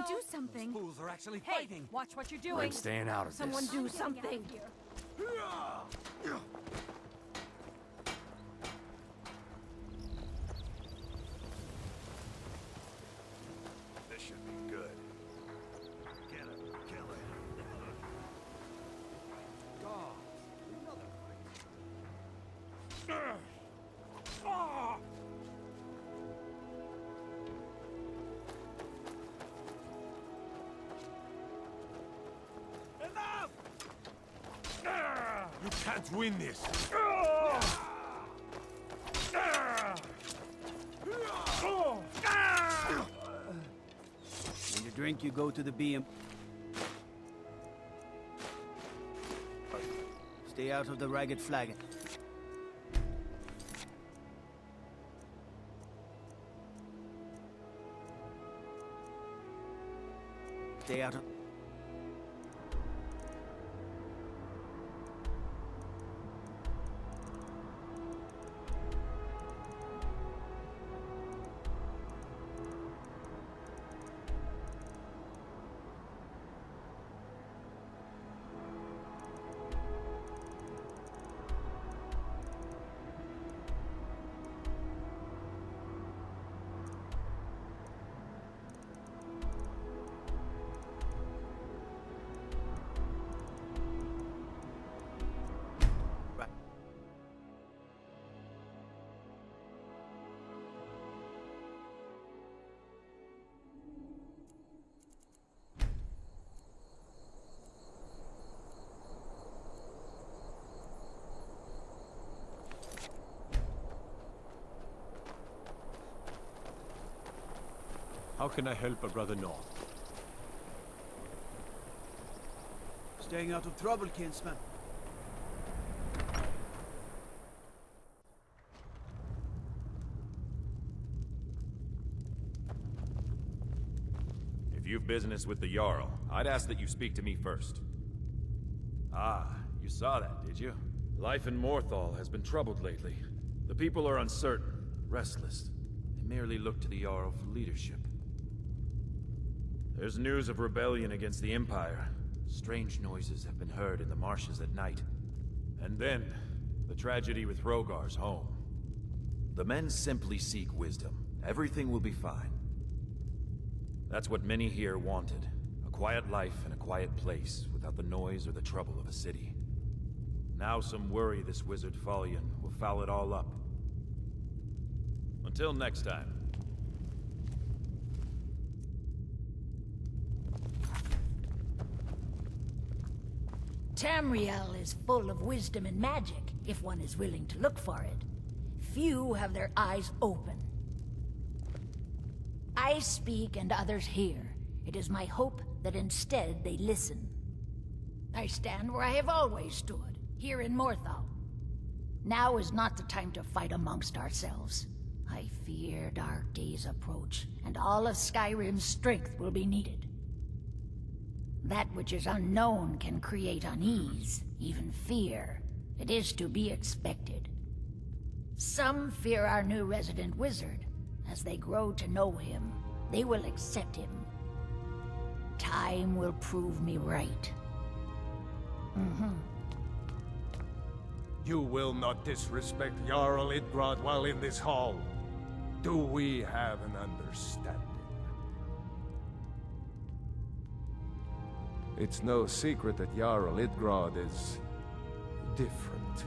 Someone do something. Fools are actually Hey, fighting. watch what you're doing. I'm staying out of Someone this. do something. This should be good. Get him, kill him. God, another Enough! You can't win this. When you drink, you go to the BM. Stay out of the ragged flagon. Stay out of... How can I help a brother north? Staying out of trouble, kinsman. If you've business with the Jarl, I'd ask that you speak to me first. Ah, you saw that, did you? Life in Morthal has been troubled lately. The people are uncertain, restless. They merely look to the Jarl for leadership. There's news of rebellion against the Empire. Strange noises have been heard in the marshes at night. And then, the tragedy with Rogar's home. The men simply seek wisdom. Everything will be fine. That's what many here wanted. A quiet life in a quiet place, without the noise or the trouble of a city. Now some worry this wizard Fallion will foul it all up. Until next time. Tamriel is full of wisdom and magic, if one is willing to look for it. Few have their eyes open. I speak and others hear. It is my hope that instead they listen. I stand where I have always stood, here in Morthal. Now is not the time to fight amongst ourselves. I fear dark days approach, and all of Skyrim's strength will be needed. That which is unknown can create unease, even fear. It is to be expected. Some fear our new resident wizard. As they grow to know him, they will accept him. Time will prove me right. You will not disrespect Jarl Idgrod while in this hall. Do we have an understanding? It's no secret that Jarl Idgrod is different.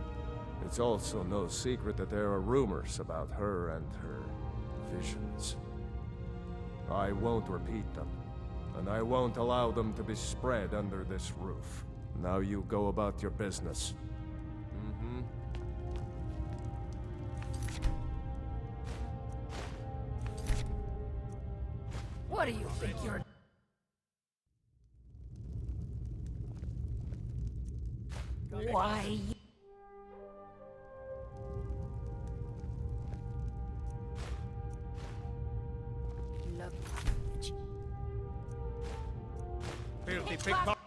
It's also no secret that there are rumors about her and her visions. I won't repeat them, and I won't allow them to be spread under this roof. Now you go about your business. What do you think you're... Why... Look... Filthy pickpocket!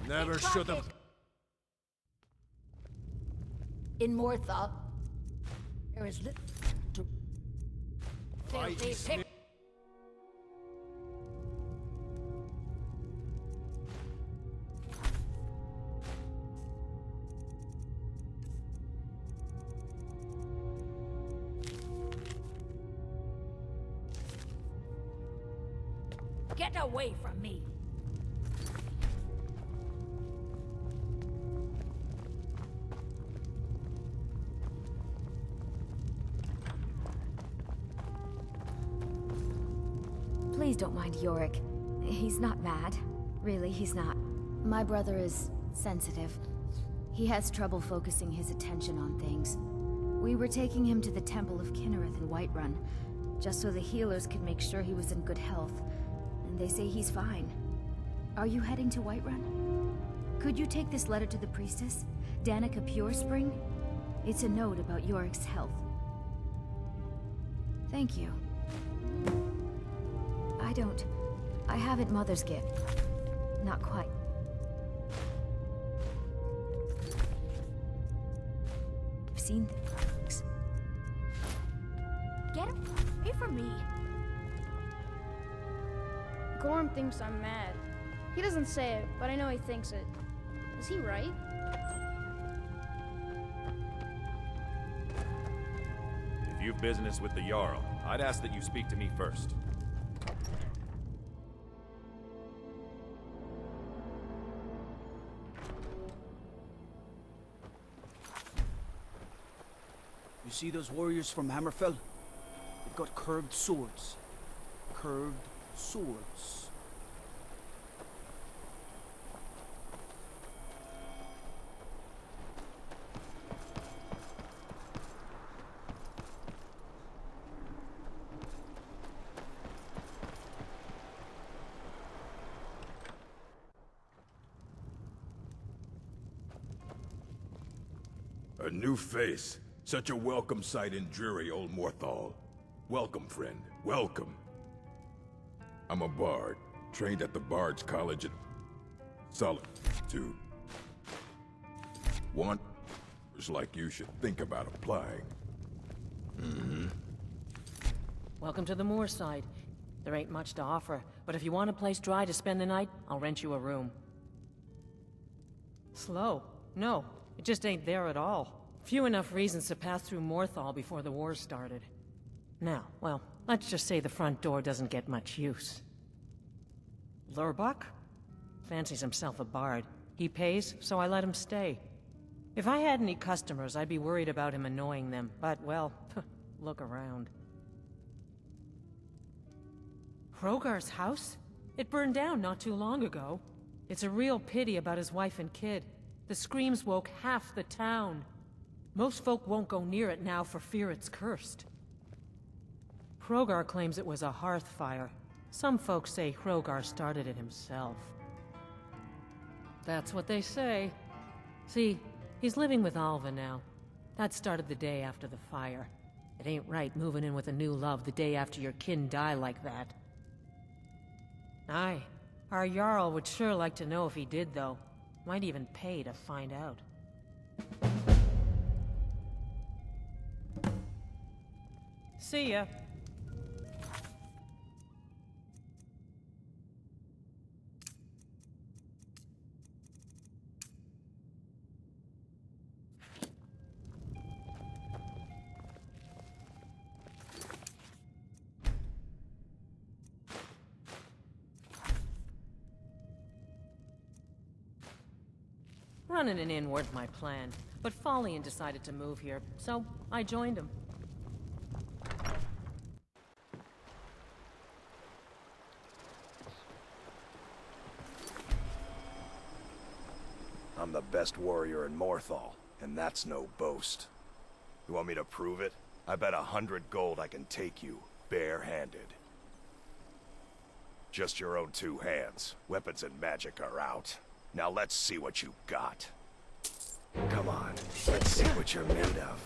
Never should have... In Morthal, there is little to filthy pick. Get away from me! Please don't mind Yorick. He's not mad. Really, he's not. My brother is sensitive. He has trouble focusing his attention on things. We were taking him to the Temple of Kinnereth in Whiterun, just so the healers could make sure he was in good health. And they say he's fine. Are you heading to Whiterun? Could you take this letter to the priestess, Danica Purespring? It's a note about Yorick's health. Thank you. I haven't Mother's gift. Not quite. I've seen things. Get away from me! Gorm thinks I'm mad. He doesn't say it, but I know he thinks it. Is he right? If you've business with the Jarl, I'd ask that you speak to me first. You see those warriors from Hammerfell? They've got curved swords. Curved swords. A new face. Such a welcome sight in dreary old Morthal. Welcome, friend. Welcome. I'm a bard, trained at the Bard's College at Solitude. One like you should think about applying. Welcome to the Moorside. There ain't much to offer, but if you want a place dry to spend the night, I'll rent you a room. Slow? No, it just ain't there at all. Few enough reasons to pass through Morthal before the war started. Now, well, let's just say the front door doesn't get much use. Lurbach? Fancies himself a bard. He pays, so I let him stay. If I had any customers, I'd be worried about him annoying them, but, well, look around. Hrogar's house? It burned down not too long ago. It's a real pity about his wife and kid. The screams woke half the town. Most folk won't go near it now for fear it's cursed. Hrogar claims it was a hearth fire. Some folks say Hrogar started it himself. That's what they say. See, he's living with Alva now. That started the day after the fire. It ain't right moving in with a new love the day after your kin die like that. Aye, our Jarl would sure like to know if he did, though. Might even pay to find out. See ya. Running an inn weren't my plan, but Falian decided to move here, so I joined him. I'm the best warrior in Morthal, and that's no boast. You want me to prove it? I bet 100 gold I can take you, bare-handed. Just your own 2 hands. Weapons and magic are out. Now let's see what you got. Come on, let's see what you're made of.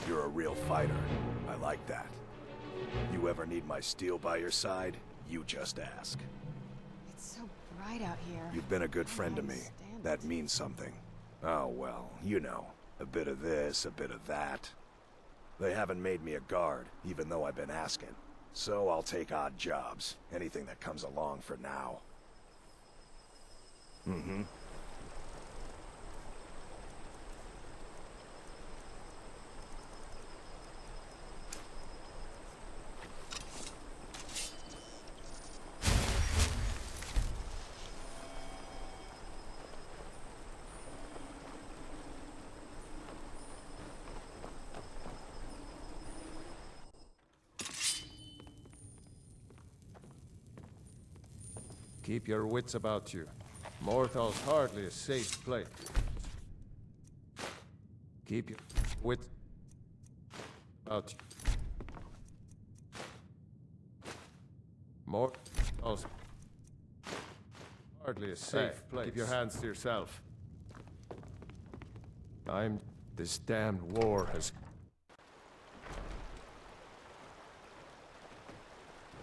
You're a real fighter. I like that. You ever need my steel by your side, you just ask. It's so bright out here. You've been a good friend to me. That means something. Oh, well, you know. A bit of this, a bit of that. They haven't made me a guard, even though I've been asking. So I'll take odd jobs. Anything that comes along for now. Mm-hmm. Keep your wits about you. Morthal's hardly a safe place. Keep your wits about you. Morthal's hardly a safe place. Keep your hands to yourself. This damned war has...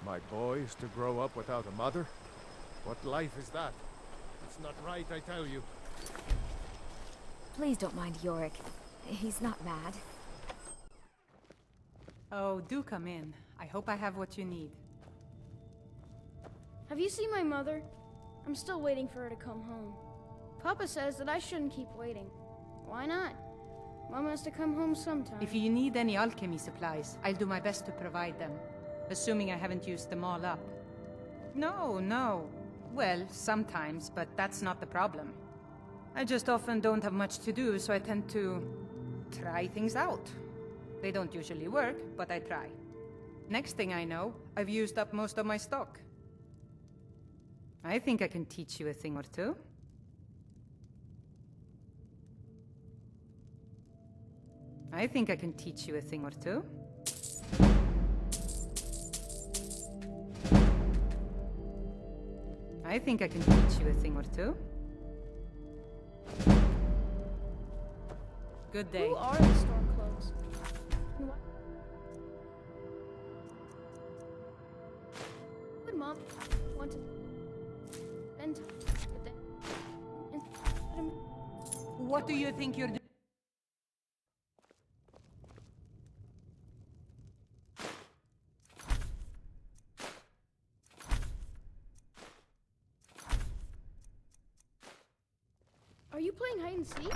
My boy is to grow up without a mother? What life is that? It's not right, I tell you. Please don't mind Yorick. He's not mad. Oh, do come in. I hope I have what you need. Have you seen my mother? I'm still waiting for her to come home. Papa says that I shouldn't keep waiting. Why not? Mom has to come home sometime. If you need any alchemy supplies, I'll do my best to provide them. Assuming I haven't used them all up. No. Well, sometimes, but that's not the problem. I just often don't have much to do, so I tend to... try things out. They don't usually work, but I try. Next thing I know, I've used up most of my stock. I think I can teach you a thing or two. I think I can teach you a thing or two. I think I can teach you a thing or two. Good day. Who are the Stormcloaks? And why would Mom want to spend time with them? What do you think you're doing? Are you playing hide and seek?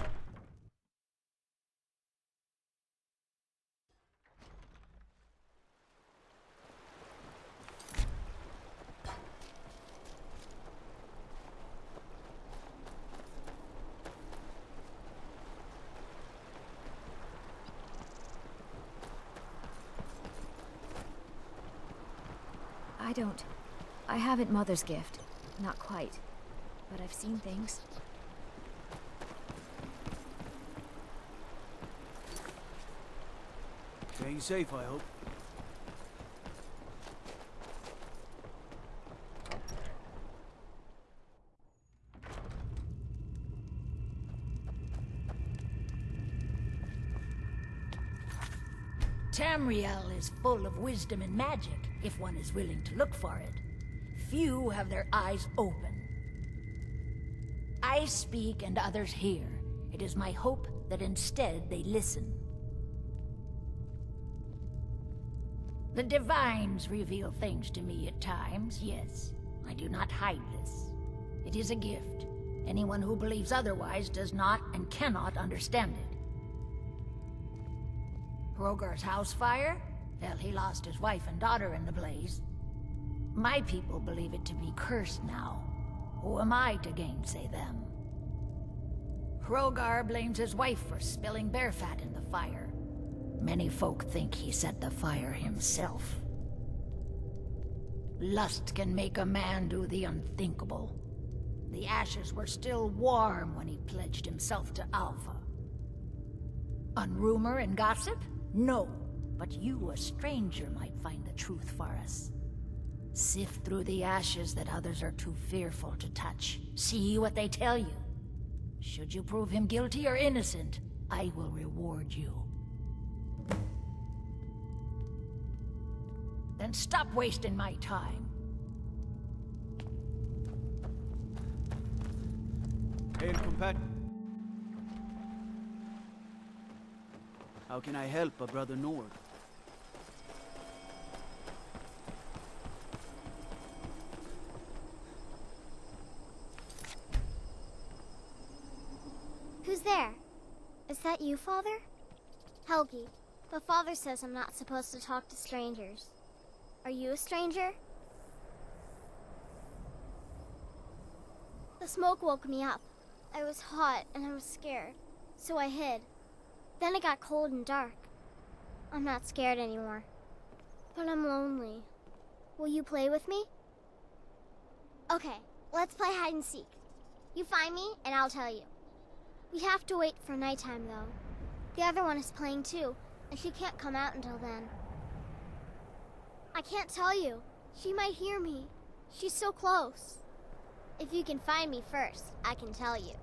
I haven't Mother's gift. Not quite. But I've seen things. Staying safe, I hope. Tamriel is full of wisdom and magic, if one is willing to look for it. Few have their eyes open. I speak and others hear. It is my hope that instead they listen. The divines reveal things to me at times, yes. I do not hide this. It is a gift. Anyone who believes otherwise does not and cannot understand it. Hrogar's house fire? Well, he lost his wife and daughter in the blaze. My people believe it to be cursed now. Who am I to gainsay them? Hrogar blames his wife for spilling bear fat in the fire. Many folk think he set the fire himself. Lust can make a man do the unthinkable. The ashes were still warm when he pledged himself to Alva. On rumor and gossip? No. But you, a stranger, might find the truth for us. Sift through the ashes that others are too fearful to touch. See what they tell you. Should you prove him guilty or innocent, I will reward you. Then stop wasting my time. Hail, compat. How can I help a brother Nord? Who's there? Is that you, Father? Helgi, the Father says I'm not supposed to talk to strangers. Are you a stranger? The smoke woke me up. I was hot and I was scared, so I hid. Then it got cold and dark. I'm not scared anymore, but I'm lonely. Will you play with me? Okay, let's play hide and seek. You find me and I'll tell you. We have to wait for nighttime though. The other one is playing too, and she can't come out until then. I can't tell you. She might hear me. She's so close. If you can find me first, I can tell you.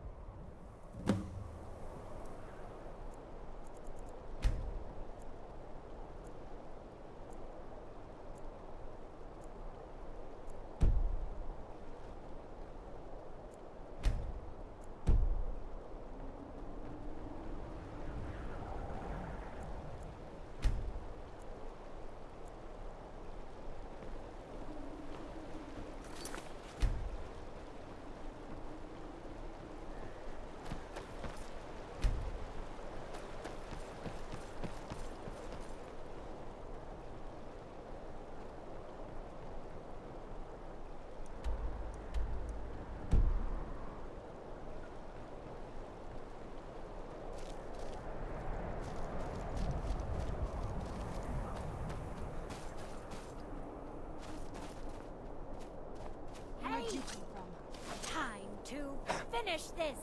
Time to finish this!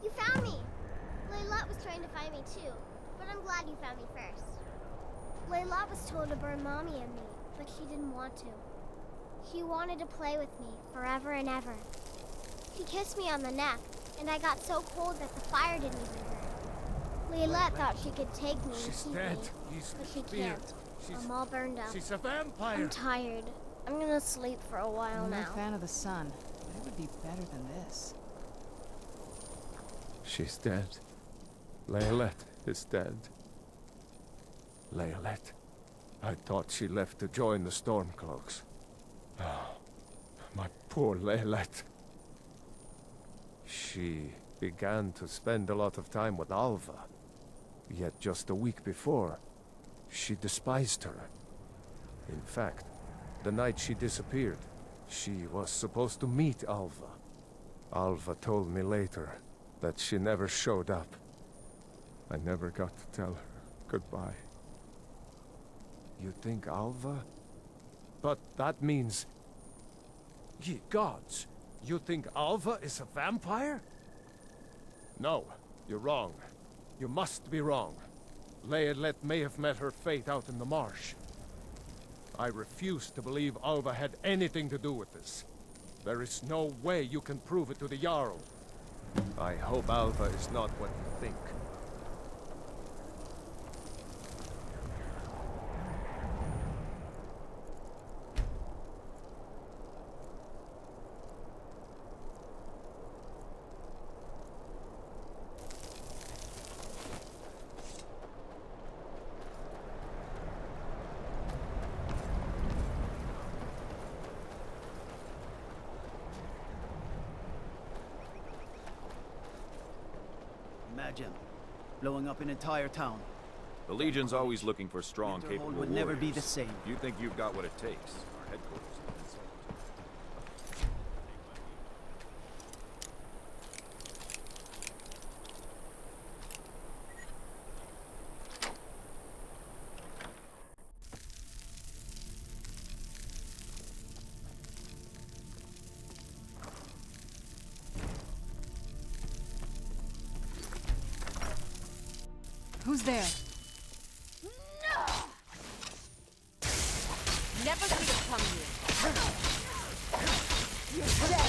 You found me! Layla was trying to find me too, but I'm glad you found me first. Layla was told to burn Mommy and me, but she didn't want to. She wanted to play with me forever and ever. She kissed me on the neck, and I got so cold that the fire didn't even hurt. Layla thought she could take me and keep me, but she can't. I'm all burned up. She's a vampire! I'm tired. I'm gonna sleep for a while I'm now. not a fan of the sun, but it would be better than this. She's dead. Laylet is dead. Laylet. I thought she left to join the Stormcloaks. Oh, my poor Laylet. She began to spend a lot of time with Alva. Yet just a week before, she despised her. In fact, the night she disappeared, she was supposed to meet Alva. Alva told me later that she never showed up. I never got to tell her goodbye. You think Alva? But that means... Ye gods! You think Alva is a vampire? No, you're wrong. You must be wrong. Laylet may have met her fate out in the marsh. I refuse to believe Alva had anything to do with this. There is no way you can prove it to the Jarl. I hope Alva is not what you think. gem, blowing up an entire town. The Legion's always looking for strong, Winterhold capable would never be the warriors. same. You think you've got what it takes? Our headquarters have been sold. Who's there? Never see it come here. You're dead!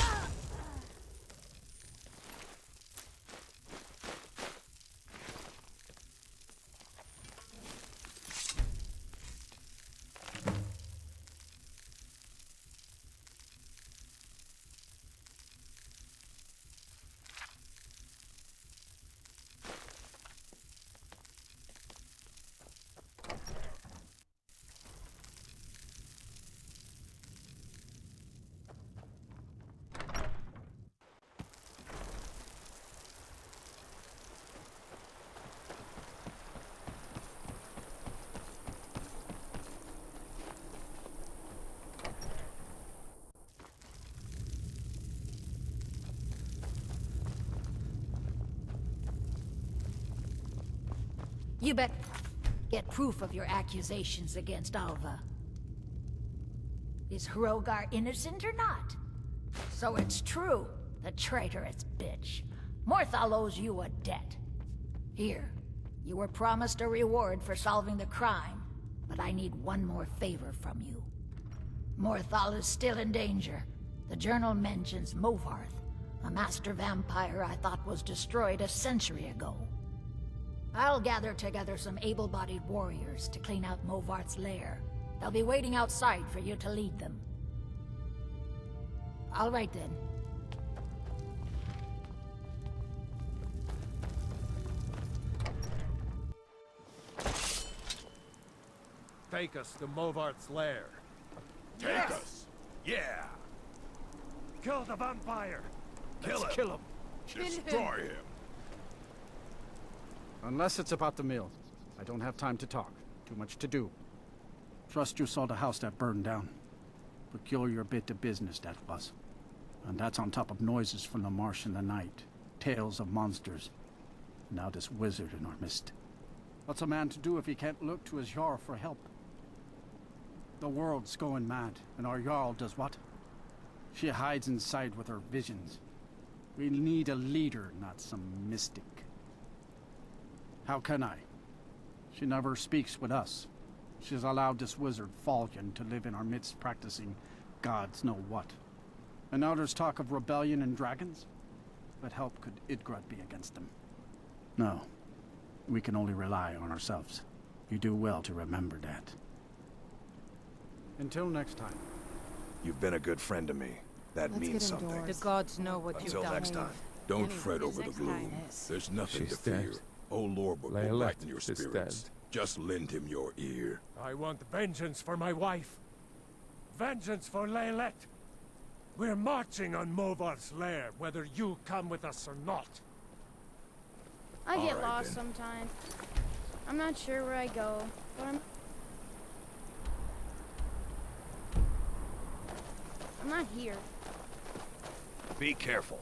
You bet. Get proof of your accusations against Alva. Is Hrogar innocent or not? So it's true, the traitorous bitch. Morthal owes you a debt. Here, you were promised a reward for solving the crime, but I need one more favor from you. Morthal is still in danger. The journal mentions Movarth, a master vampire I thought was destroyed a century ago. I'll gather together some able-bodied warriors to clean out Movarth's lair. They'll be waiting outside for you to lead them. All right then. Take us to Movarth's lair. Take us! Yeah! Kill the vampire! Kill him! Destroy him! Unless it's about the mill. I don't have time to talk. Too much to do. Trust you saw the house that burned down. Peculiar bit of business, that was. And that's on top of noises from the marsh in the night. Tales of monsters. Now this wizard in our midst. What's a man to do if he can't look to his Jarl for help? The world's going mad, and our Jarl does what? She hides inside with her visions. We need a leader, not some mystic. How can I? She never speaks with us. She's allowed this wizard, Falcon, to live in our midst practicing gods know what. And now there's talk of rebellion and dragons? What help could Idgrod be against them? No. We can only rely on ourselves. You do well to remember that. Until next time. You've been a good friend to me. That means something. The gods know what you've Until done. next time. Don't fret over the gloom. There's nothing to She's dead. fear. Oh Lord will Layla lighten your is spirits. dead. Just lend him your ear. I want vengeance for my wife. Vengeance for Leylet. We're marching on Movarth's lair, whether you come with us or not. I All get right, lost then. sometimes. I'm not sure where I go, but I'm not here. Be careful.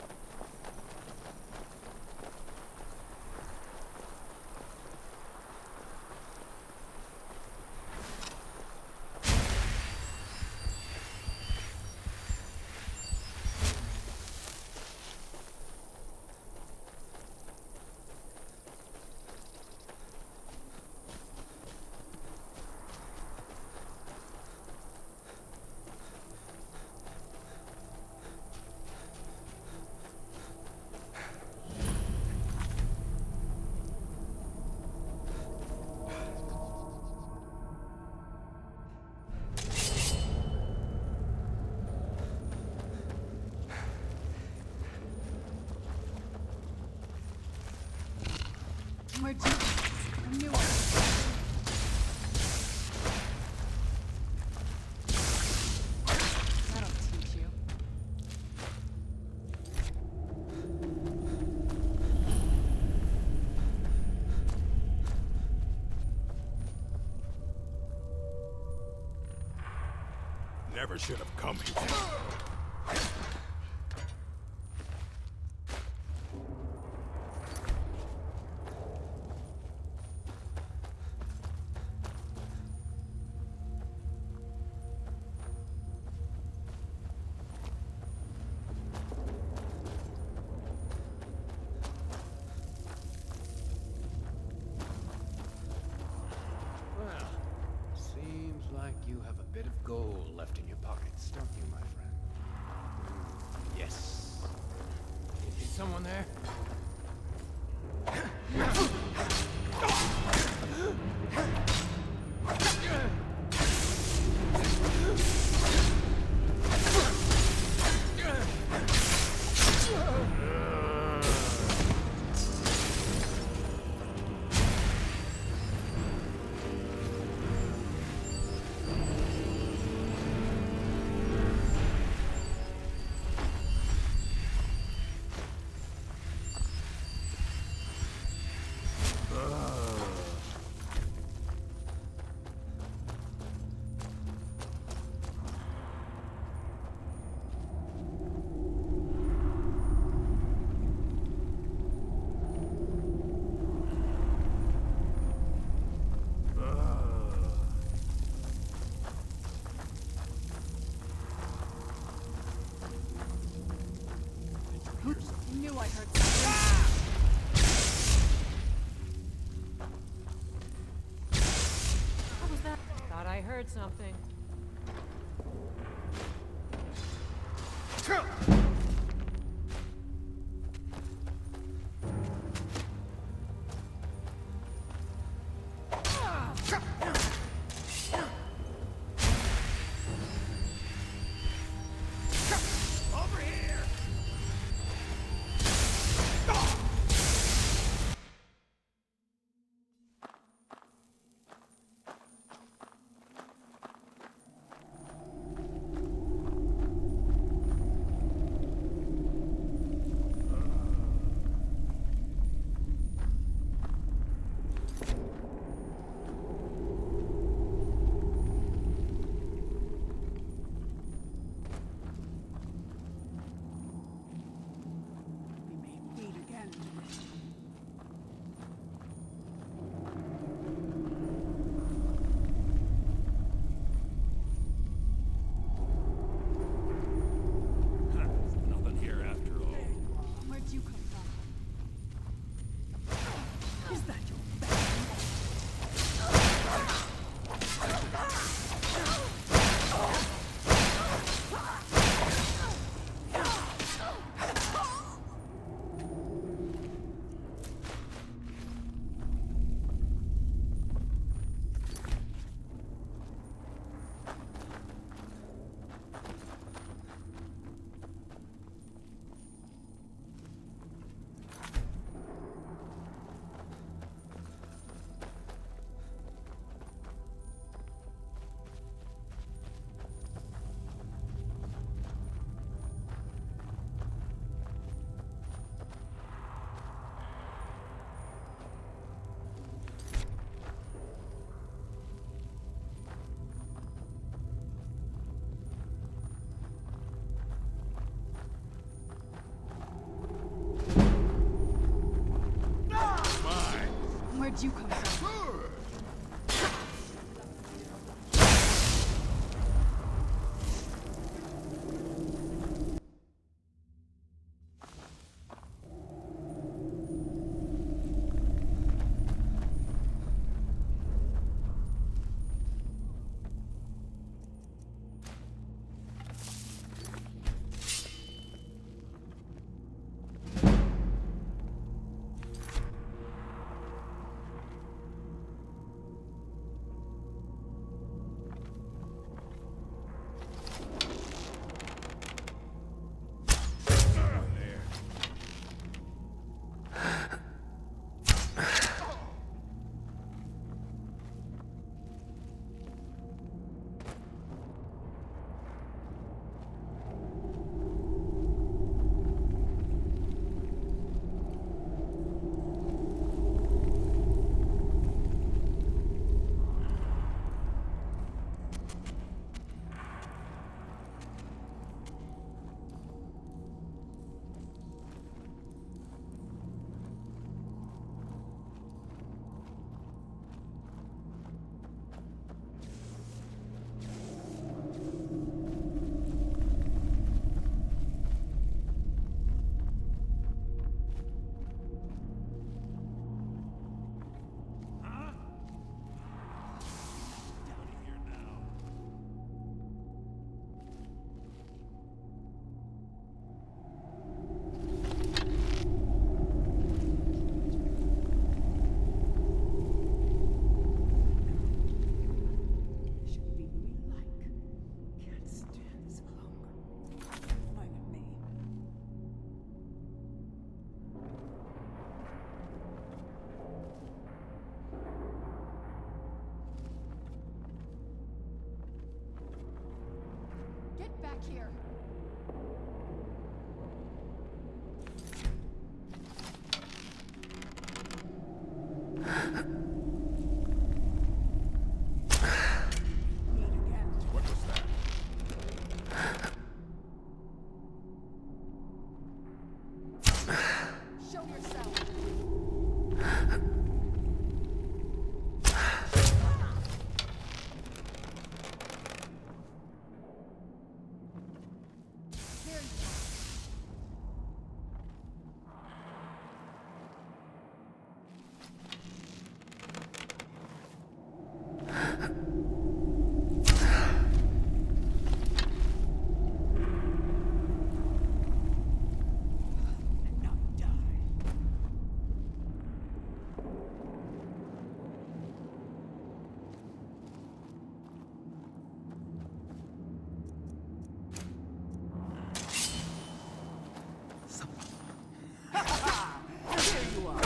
More demons. A new one. That'll teach you. never should have come here. Well, seems like you have a bit of gold left in your pockets, don't you, my friend? Yes. Is someone there? Knew I heard something. What was that? Thought I heard something. Nothing here after all. Where'd you come from? Is that your Where'd you come from? here. What was that? Show yourself. Here you are.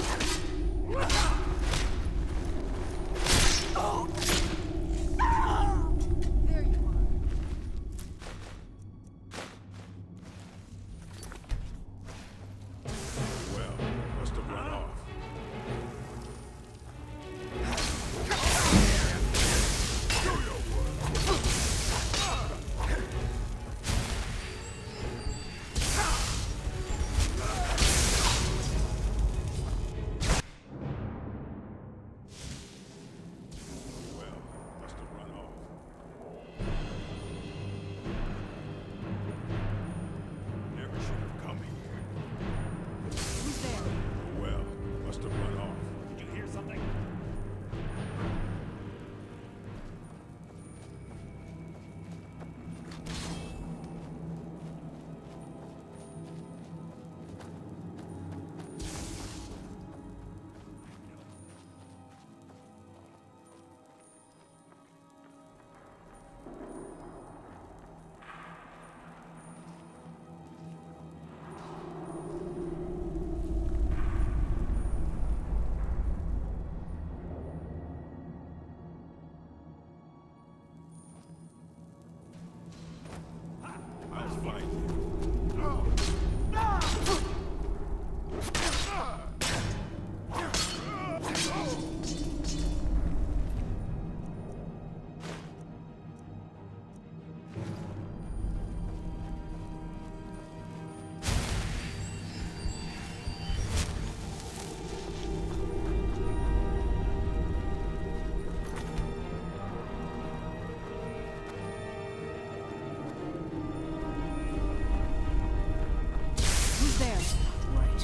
There you are. Well, must have run off. Do your work. Well, must have run off. Never should have come here. Who's there? Well, must have run off. Did you hear something? I'll find you. Who's there? Right.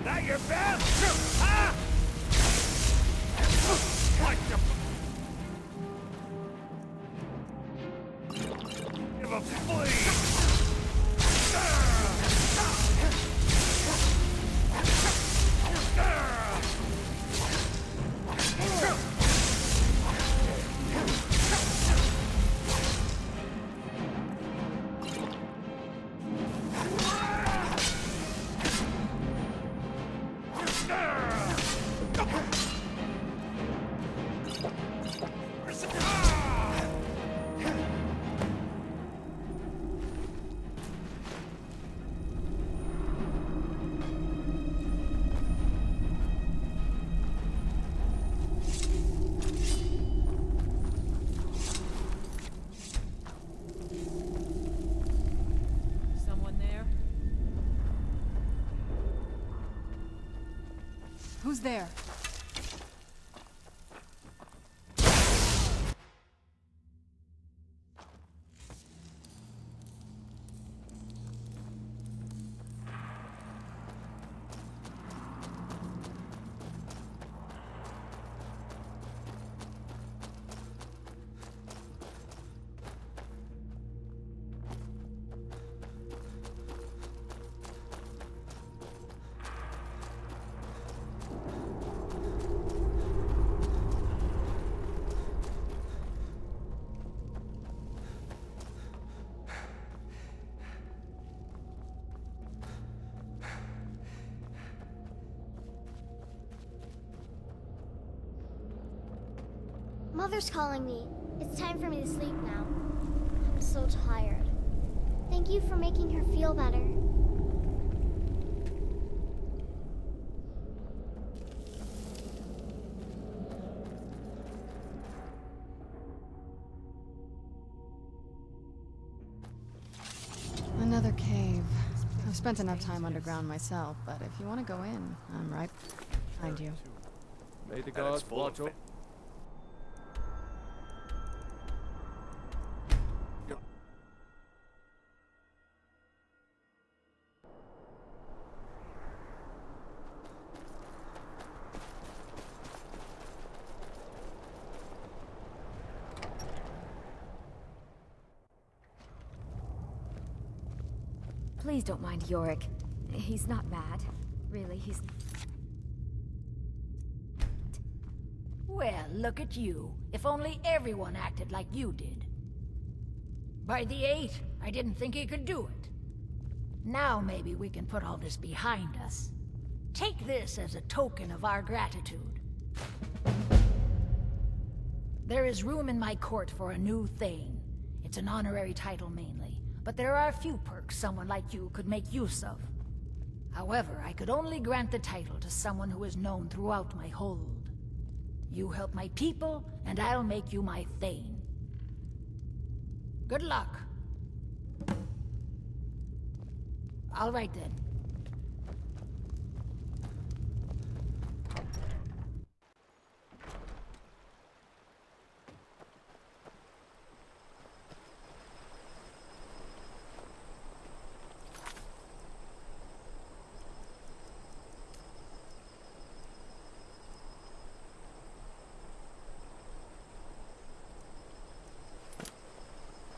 That your best? Ah! What the? Give a flea! Who's there? Mother's calling me. It's time for me to sleep now. I'm so tired. Thank you for making her feel better. Another cave. I've spent enough time underground myself, but if you want to go in, I'm right behind you. May the gods watch over. Please don't mind Yorick. He's not mad. Really, he's... Well, look at you. If only everyone acted like you did. By the 8, I didn't think he could do it. Now maybe we can put all this behind us. Take this as a token of our gratitude. There is room in my court for a new Thane. It's an honorary title mainly, but there are a few perks someone like you could make use of. However, I could only grant the title to someone who is known throughout my hold. You help my people, and I'll make you my Thane. Good luck. All right then.